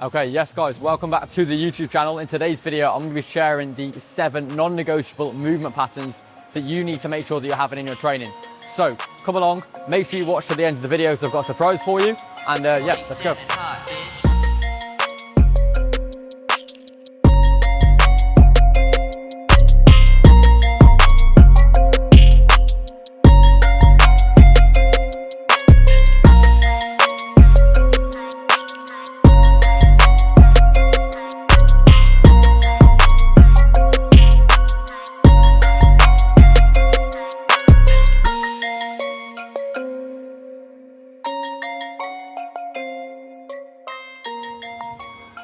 Okay, yes guys, welcome back to the YouTube channel. In today's video, I'm going to be sharing the 7 non-negotiable movement patterns that you need to make sure that you're having in your training. So, come along, make sure you watch to the end of the video because I've got a surprise for you. And yeah, let's go.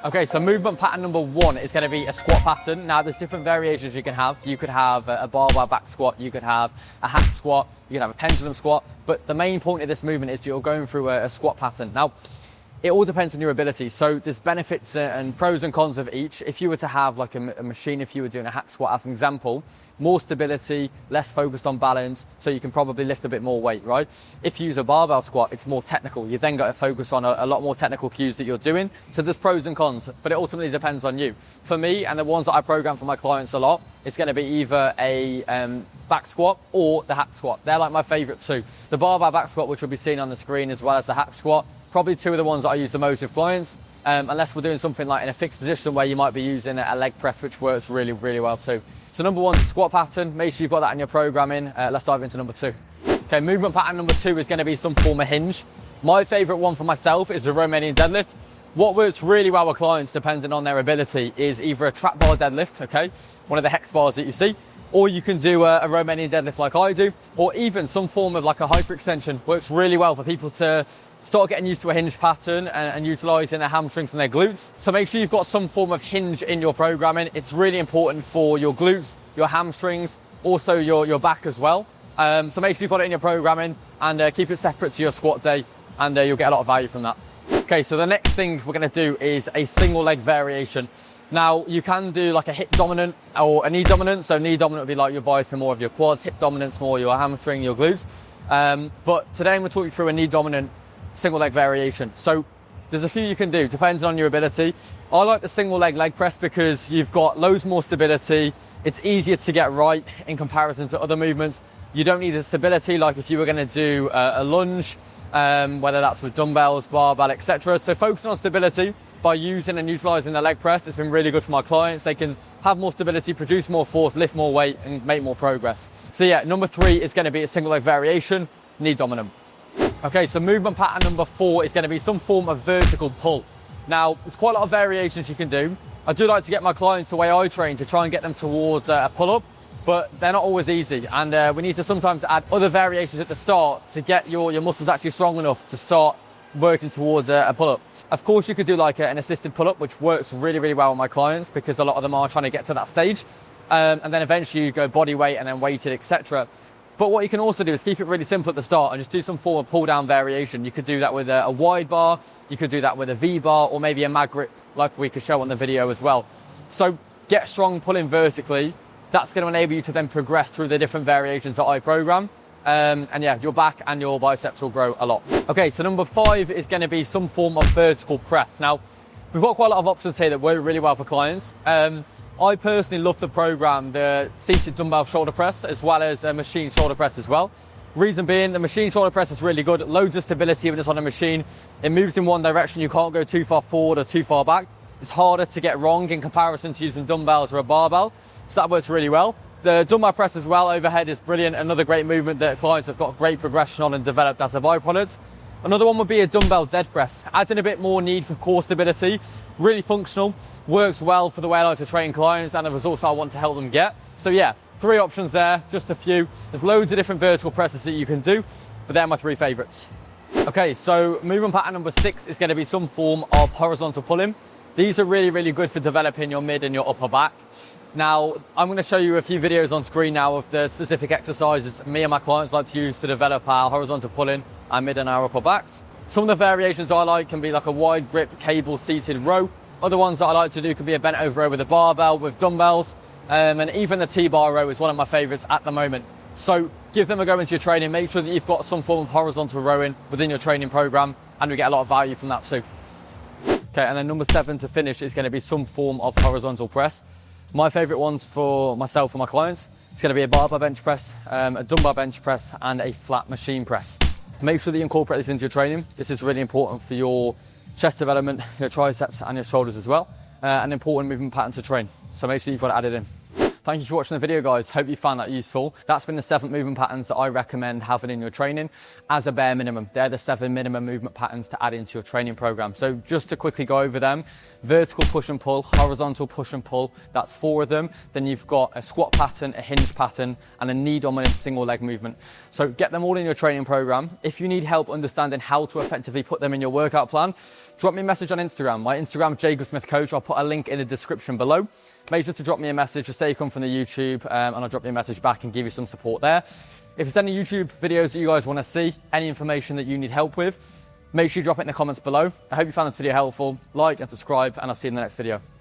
Okay, so movement pattern number 1 is going to be a squat pattern. Now, there's different variations you can have. You could have a barbell back squat, you could have a hack squat, you could have a pendulum squat, but the main point of this movement is you're going through a squat pattern. Now, it all depends on your ability. So there's benefits and pros and cons of each. If you were to have like a machine, if you were doing a hack squat as an example, more stability, less focused on balance, so you can probably lift a bit more weight, right? If you use a barbell squat, it's more technical. You then got to focus on a lot more technical cues that you're doing. So there's pros and cons, but it ultimately depends on you. For me, and the ones that I program for my clients a lot, it's going to be either a back squat or the hack squat. They're like my favorite two. The barbell back squat, which will be seen on the screen, as well as the hack squat, probably two of the ones that I use the most with clients, unless we're doing something like in a fixed position where you might be using a leg press, which works really, really well too. So number 1 is squat pattern. Make sure you've got that in your programming. Let's dive into number 2. Okay, movement pattern number 2 is going to be some form of hinge. My favorite one for myself is the Romanian deadlift. What works really well with clients, depending on their ability, is either a trap bar deadlift, okay, one of the hex bars that you see, or you can do a Romanian deadlift like I do, or even some form of like a hyperextension. Works really well for people to start getting used to a hinge pattern and utilising their hamstrings and their glutes. So make sure you've got some form of hinge in your programming. It's really important for your glutes, your hamstrings, also your back as well. So make sure you've got it in your programming and keep it separate to your squat day, and you'll get a lot of value from that. Okay, so the next thing we're going to do is a single leg variation. Now, you can do like a hip dominant or a knee dominant. So knee dominant would be like your biceps and more of your quads, hip dominant's more your hamstring, your glutes. But today I'm going to talk you through a knee dominant single leg variation. So there's a few you can do depending on your ability. I like the single leg press because you've got loads more stability. It's easier to get right in comparison to other movements. You don't need the stability like if you were going to do a lunge, whether that's with dumbbells, barbell, etc. So focusing on stability by using and utilizing the leg press, it's been really good for my clients. They can have more stability, produce more force, lift more weight, and make more progress. So yeah, number 3 is going to be a single leg variation, knee dominant. Okay, so movement pattern number 4 is going to be some form of vertical pull. Now, there's quite a lot of variations you can do. I do like to get my clients the way I train to try and get them towards a pull-up, but they're not always easy. And we need to sometimes add other variations at the start to get your muscles actually strong enough to start working towards a pull-up. Of course, you could do like an assisted pull-up, which works really, really well with my clients because a lot of them are trying to get to that stage. And then eventually you go body weight and then weighted, etc. But what you can also do is keep it really simple at the start and just do some form of pull down variation. You could do that with a wide bar, you could do that with a V bar, or maybe a mag grip like we could show on the video as well. So get strong pulling vertically. That's going to enable you to then progress through the different variations that I program. And yeah, your back and your biceps will grow a lot. Okay, so number 5 is going to be some form of vertical press. Now, we've got quite a lot of options here that work really well for clients. I personally love to program the seated dumbbell shoulder press as well as a machine shoulder press as well. Reason being, the machine shoulder press is really good, loads of stability when it's on a machine. It moves in one direction, you can't go too far forward or too far back. It's harder to get wrong in comparison to using dumbbells or a barbell, so that works really well. The dumbbell press as well overhead is brilliant, another great movement that clients have got great progression on and developed as a byproduct. Another one would be a dumbbell Z press, adds in a bit more need for core stability, really functional, works well for the way I like to train clients and the results I want to help them get. So yeah, 3 options there, just a few. There's loads of different vertical presses that you can do, but they're my 3 favorites. Okay, so movement pattern number 6 is going to be some form of horizontal pulling. These are really, really good for developing your mid and your upper back. Now, I'm going to show you a few videos on screen now of the specific exercises me and my clients like to use to develop our horizontal pulling, our mid and our upper backs. Some of the variations I like can be like a wide grip cable seated row. Other ones that I like to do can be a bent over row with a barbell with dumbbells. And even the T-bar row is one of my favorites at the moment. So give them a go into your training. Make sure that you've got some form of horizontal rowing within your training program, and we get a lot of value from that too. Okay, and then number 7 to finish is going to be some form of horizontal press. My favourite ones for myself and my clients, it's going to be a bar bar bench press, a dumbbell bench press, and a flat machine press. Make sure that you incorporate this into your training. This is really important for your chest development, your triceps and your shoulders as well. An important movement pattern to train. So make sure you've got it added in. Thank you for watching the video, guys. Hope you found that useful. That's been the 7 movement patterns that I recommend having in your training as a bare minimum. They're the 7 minimum movement patterns to add into your training program. So just to quickly go over them, vertical push and pull, horizontal push and pull, that's 4 of them. Then you've got a squat pattern, a hinge pattern, and a knee dominant single leg movement. So get them all in your training program. If you need help understanding how to effectively put them in your workout plan, drop me a message on Instagram. My Instagram, Jacob Smith Coach. I'll put a link in the description below. Make sure to drop me a message, just say you come from the YouTube, and I'll drop you a message back and give you some support there. If there's any YouTube videos that you guys want to see, any information that you need help with, make sure you drop it in the comments below. I hope you found this video helpful. Like and subscribe, and I'll see you in the next video.